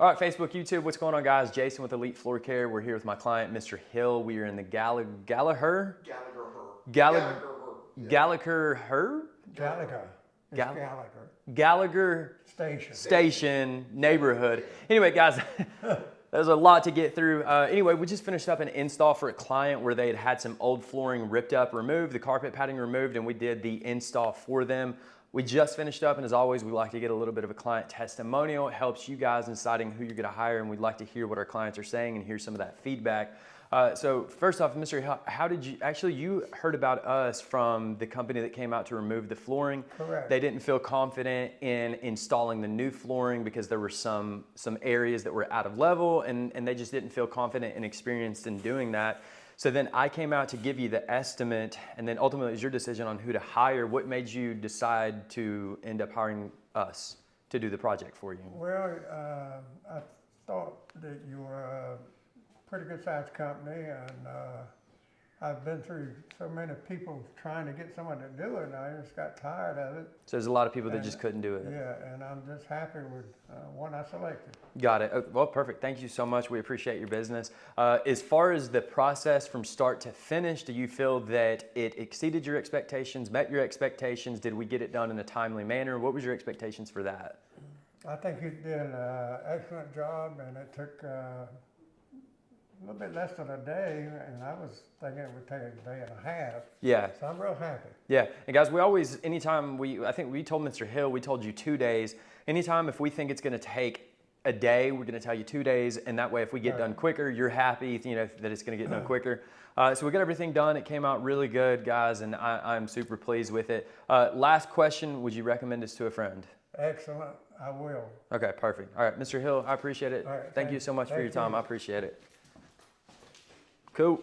All right, Facebook, YouTube, what's going on, guys? Jason with Elite Floor Care. We're here with my client, Mr. Hill. We are in the Gallagher Station neighborhood. Anyway, guys, there's a lot to get through. Anyway, we just finished up an install for a client where they had some old flooring ripped up, removed, the carpet padding removed, and we did the install for them. We just finished up, and as always, we like to get a little bit of a client testimonial. It helps you guys in deciding who you're going to hire, and we'd like to hear what our clients are saying and hear some of that feedback. So first off, Mr. Hill, how did you, actually you heard about us from the company that came out to remove the flooring. Correct. They didn't feel confident in installing the new flooring because there were some areas that were out of level, and they just didn't feel confident and experienced in doing that. So then I came out to give you the estimate, and then ultimately it was your decision on who to hire. What made you decide to end up hiring us to do the project for you? Well, I thought that you were a pretty good sized company, and I've been through so many people trying to get someone to do it, and I just got tired of it. So there's a lot of people that just couldn't do it. Yeah, and I'm just happy with one I selected. Got it. Well, perfect. Thank you so much. We appreciate your business. As far as the process from start to finish, do you feel that it exceeded your expectations, met your expectations? Did we get it done in a timely manner? What was your expectations for that? I think you did an excellent job, and it took a little bit less than a day, and I was thinking it would take a day and a half. Yeah. So I'm real happy. Yeah. And guys, we always, anytime I think we told Mr. Hill, we told you 2 days. Anytime if we think it's going to take a day, we're going to tell you 2 days. And that way, if we get done quicker, you're happy, you know, that it's going to get done quicker. So we got everything done. It came out really good, guys, and I'm super pleased with it. Last question, would you recommend this to a friend? Excellent. I will. Okay, perfect. All right, Mr. Hill, I appreciate it. All right, Thank you so much for your time. you. I appreciate it. Cool.